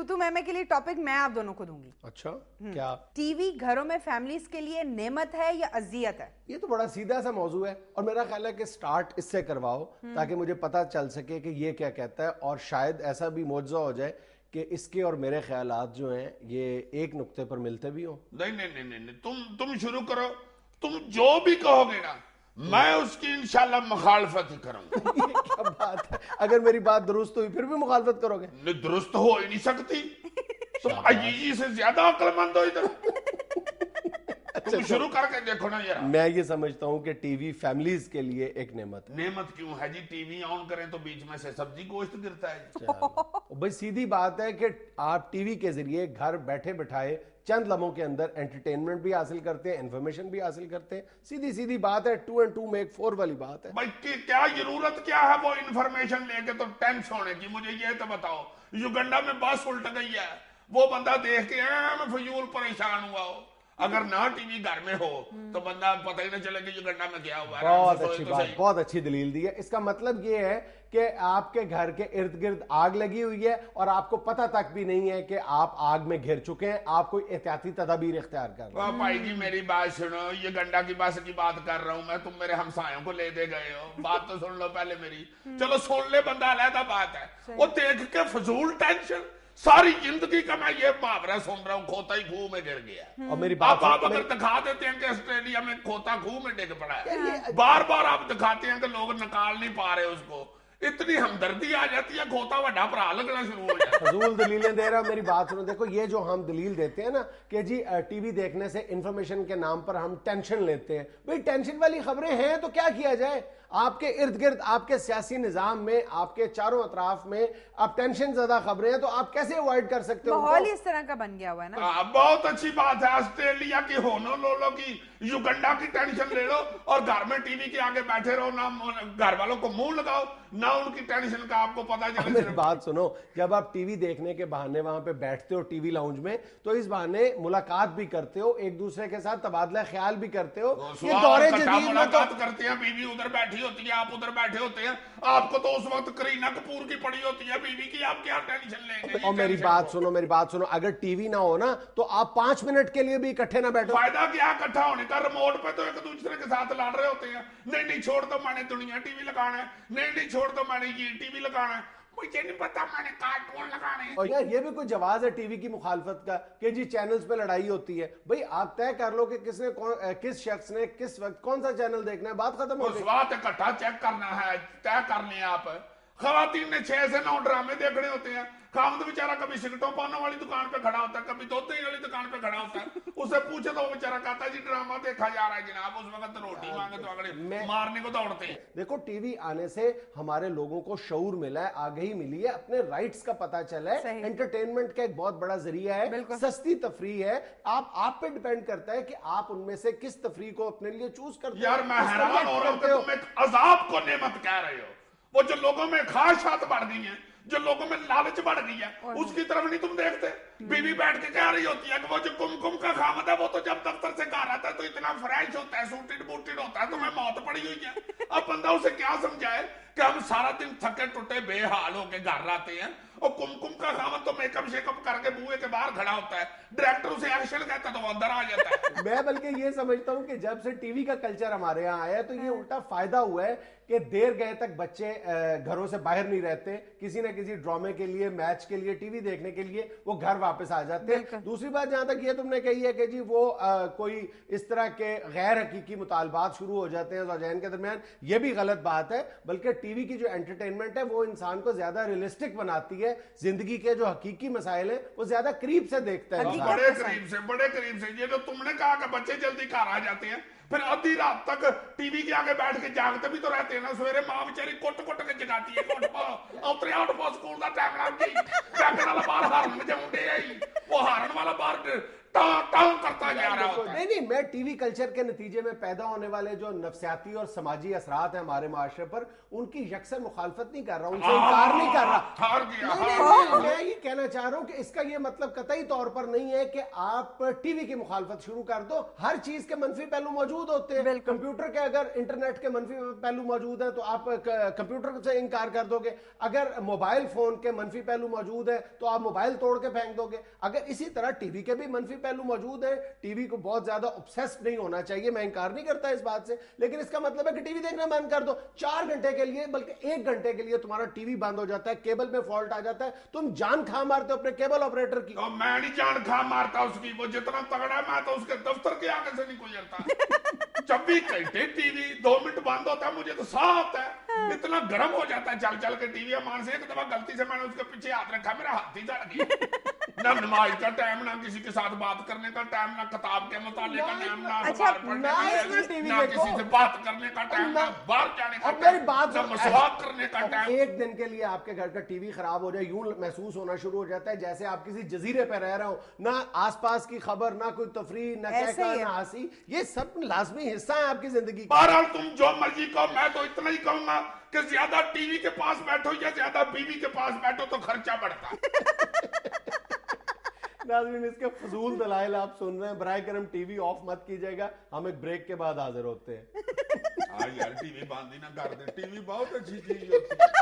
तू मैं के लिए टॉपिक मैं आप दोनों को दूंगी. अच्छा, क्या? टीवी घरों में फैमिलीज के लिए नेमत है या अजियत है? ये तो बड़ा सीधा सा मौजू है और मेरा ख्याल है कि स्टार्ट इससे करवाओ ताकि मुझे पता चल सके कि ये क्या कहता है, और शायद ऐसा भी मौजूदा हो जाए कि इसके और मेरे ख्यालात जो हैं ये एक नुक्ते पर मिलते भी हो. नहीं नहीं नहीं नहीं, तुम शुरू करो. तुम जो भी कहोगे ना मैं उसकी इंशाल्लाह मुखालफत ही करूंगा. ये क्या बात है? अगर मेरी बात दुरुस्त हुई फिर भी मुखालफत करोगे? नहीं, दुरुस्त हो ही नहीं सकती. तुम अजीजी से ज्यादा अक्लमंद हो इधर. तुम शुरू करके देखो ना यार. मैं ये समझता हूँ कि टीवी फैमिलीज के लिए एक नेमत है. नेमत क्यों है जी? टीवी ऑन करें तो बीच में से सब्जी गोश्त गिरता है. चलो, भाई सीधी बात है कि आप टीवी के जरिए घर बैठे बिठाए चंद लम्हों के अंदर एंटरटेनमेंट भी हासिल करते हैं, इन्फॉर्मेशन भी हासिल करते हैं. सीधी सीधी बात है, 2 and 2 make 4 वाली बात है. भाई क्या जरूरत क्या है वो इन्फॉर्मेशन लेके तो टेंस होने की? मुझे ये तो बताओ. युगांडा में बस उल्ट गई है, वो बंदा देख के मैं फजूल परेशान हुआ हो. अगर ना टीवी घर में हो तो बंदा पता ही ना चले कि युगांडा में क्या हुआ. बहुत अच्छी बात, बहुत अच्छी दलील दी है. इसका मतलब ये है कि आपके घर के इर्द गिर्द आग लगी हुई है और आपको पता तक भी नहीं है कि आप आग में घिर चुके हैं. आप कोई एहतियाती तदाबीर इख्तियार कर रहे हैं. भाई जी मेरी बात सुनो. ये गंडा की बस की बात कर रहा हूं मैं. तुम मेरे हमसायों को ले दे गए हो. बात तो सुन लो पहले मेरी. चलो सुन ले, बंदा अलहदा बात है. वो देख के फजूल टेंशन. सारी जिंदगी का मैं ये मुहावरा सुन रहा हूँ, खोता ही खूह में गिर गया. और मेरी बात आप अगर दिखा देते हैं कि ऑस्ट्रेलिया में खोता खूह में डिग पड़ा है, बार बार आप दिखाते हैं कि लोग निकाल नहीं पा रहे उसको, इतनी हमदर्दी आ जाती है, खोता वड्डा भरा लगना शुरू हो जाता है. फजूल दलीलें दे रहा. मेरी बात सुनो. देखो ये जो हम दलील देते हैं ना कि जी टीवी देखने से इंफॉर्मेशन के नाम पर हम टेंशन लेते हैं, भाई टेंशन वाली खबरें हैं तो क्या किया जाए? आपके इर्द गिर्द आपके सियासी निजाम में आपके चारों अतराफ में आप टेंशन ज्यादा खबरें हैं तो आप कैसे अवॉइड कर सकते हो? माहौल इस तरह का बन गया हुआ है ना. बहुत अच्छी बात है. ऑस्ट्रेलिया की होनोलुलु की युगांडा की टेंशन ले लो और घर में टीवी के आगे बैठे रहो. ना घर वालों को मुंह लगाओ ना उनकी टेंशन का आपको पता चले. मेरी बात सुनो. जब आप टीवी देखने के बहाने वहां पे बैठते हो टीवी लाउंज में तो इस बहाने मुलाकात भी करते हो, एक दूसरे के साथ तबादला ख्याल भी करते हो. ये दौरे जदीद में मुलाकात करते हैं. बीवी उधर बैठी होती है, आप उधर बैठे होते हैं. आपको तो उस वक्त करीना कपूर की पड़ी होती है बीवी की. आप क्या टेंशन लेंगे? और मेरी बात सुनो, मेरी बात सुनो. अगर टीवी ना हो ना तो आप 5 मिनट के लिए भी इकट्ठे ना बैठो. फायदा क्या इकट्ठा होने का? रिमोट पे तो एक दूसरे के साथ लड़ रहे होते हैं. नहीं नहीं छोड़ दो, मैंने दुनिया टीवी लगाना है. नहीं नहीं छोड़ दो, मैंने ये टीवी लगाना है. मुझे नहीं पता, मैंने कार्टून लगाने हैं. और यार ये भी कोई जवाज है टीवी की मुखालफत का कि जी चैनल्स पे लड़ाई होती है? भाई आप तय कर लो कि किस शख्स ने किस वक्त कौन सा चैनल देखना है. बात खत्म हो गई. बात इकट्ठा चेक करना है, तय कर लिया आप. खवातीन ने 6 से 9 ड्रामे देखने होते हैं. खामद बेचारा कभी सिगरेटों पानों वाली दुकान पे खड़ा होता है, कभी दूध वाली दुकान पे खड़ा होता है. उसे पूछे तो वो बेचारा कहता है जी ड्रामा देखा जा रहा है जनाब. उस वक्त रोटी मांगे तो अगले मारने को दौड़ते हैं. देखो टीवी आने से हमारे लोगों को शऊर मिला है, आगाही मिली है, अपने राइट्स का पता चला है. एंटरटेनमेंट का एक बहुत बड़ा जरिया है, सस्ती तफरीह है. आप पे डिपेंड करता है कि आप उनमें से किस तफरीह को अपने लिए चूज करते हो. यार मैं हैरान हो रहा हूं कि तुम एक अजाब को नेमत कह रहे हो. वो जो लोगों में ख्वाहिशात बढ़ गई हैं, जो लोगों में लालच बढ़ गई है, उसकी तरफ नहीं तुम देखते. बीवी बैठ के कह रही होती है कि वो जो कुमकुम का खामद है वो तो जब दफ्तर से घर आता है तो इतना फ्रेश होता है, सूटेड बूटेड होता है, तुम्हें मौत पड़ी हुई है. अब बंदा उसे क्या समझाए कि हम सारा दिन थके टूटे बेहाल होके घर आते हैं और कुमकुम का खामद तो मेकअप शेकअप करके बुए के बाहर खड़ा होता है. डायरेक्टर उसे एक्शन कहता है तो वो अंदर आ जाता है. मैं बल्कि ये समझता हूं कि जब से टीवी का कल्चर हमारे यहाँ आया तो ये उल्टा फायदा हुआ है कि देर गए तक बच्चे घरों से बाहर नहीं रहते. किसी ना किसी ड्रामे के लिए, मैच के लिए, टीवी देखने के लिए वो घर वापस आ जाते हैं. दूसरी बात जहां तक ये तुमने कही है कि जी वो कोई इस तरह के गैर हकीकी मुतालबात शुरू हो जाते हैं ज़ौजैन के दरमियान, ये भी गलत बात है. बल्कि टीवी की जो एंटरटेनमेंट है वो इंसान को ज्यादा रियलिस्टिक बनाती है. जिंदगी के जो हकीकी मसाइल है वो ज्यादा करीब से देखता है. बड़े करीब से, बड़े करीब से. ये जो तुमने कहा कि बच्चे जल्दी घर आ जाते हैं, फिर आधी रात तक टीवी के आगे बैठ के जागते भी तो रहते हैं ना. सवेरे मां बेचारी कुट कुट के जगाती है. उठ पो स्कूल का टाइम लग गई. बैगन वाला बाहर हारन जाऊंडे आई, वो हारन वाला बाहर टांग टांग करता जा रहा होता है. नहीं, मैं मैं टीवी कल्चर के नतीजे में पैदा होने वाले जो नफसियाती और समाजी असरात हैं हमारे माशरे पर, उनकी यकसर मुखालफत नहीं कर रहा, उनसे इनकार नहीं कर रहा। मैं ये कहना चाह रहा हूं कि इसका ये मतलब कतई तौर पर नहीं है कि आप टीवी की मुखालफत शुरू कर दो। हर चीज के मनफी पहलू मौजूद होते हैं। कंप्यूटर के अगर इंटरनेट के मनफी पहलू मौजूद है तो आप कंप्यूटर से इनकार कर दोगे। अगर मोबाइल फोन के मनफी पहलू मौजूद है तो आप मोबाइल तोड़ के फेंक दोगे। अगर इसी तरह टीवी के भी मनफी पहलू मौजूद है। टीवी को बहुत ज्यादा ऑब्सेस्ड नहीं होना चाहिए, मैं इनकार नहीं करता इस बात से, लेकिन इसका मतलब है कि टीवी देखना बंद कर दो। 4 घंटे के लिए, बल्कि 1 घंटे के लिए तुम्हारा टीवी बंद हो जाता है, केबल में फॉल्ट आ जाता है, तुम जान खा मारते हो अपने केबल ऑपरेटर की। तो मैं नहीं जान खा मारता उसकी, वो जितना तगड़ा है मैं तो उसके दफ्तर के आगे से नहीं गुजरता। 24 घंटे टीवी 2 मिनट बंद होता है, मुझे तो साफ होता है, इतना गर्म हो जाता है चल चल के टीवी। मान से एक दफा गलती से मैंने उसके पीछे हाथ रखा, मेरा हाथ ही जल गया। ना नमाज का टाइम, ना किसी के साथ बात करने का टाइम, ना किताब के मुताले का टाइम, ना अखबार पढ़ने का टाइम, ना किसी से बात करने का टाइम, ना बाहर जाने का टाइम, ना मसवाक करने का टाइम। एक दिन के लिए आपके घर का टीवी खराब हो जाए, यूं महसूस होना शुरू हो जाता है जैसे आप किसी जजीरे पे रह रहे हो, ना आसपास की खबर, ना कोई तफरीह, ना कहका, ना हंसी। ये सब लाजमी हिस्सा है आपकी जिंदगी का। बहरहाल तुम जो मर्जी कहो, मैं तो इतना ही कहूंगा कि ज्यादा टीवी के पास बैठो या ज्यादा बीवी के पास बैठो तो खर्चा बढ़ता है। नाज़रीन, इसके फजूल दलाइल आप सुन रहे हैं, बराए करम टीवी ऑफ मत कीजिएगा। हम एक ब्रेक के बाद हाजिर होते हैं। यार टीवी बंद ही ना कर दे, टीवी बहुत अच्छी चीज होती है।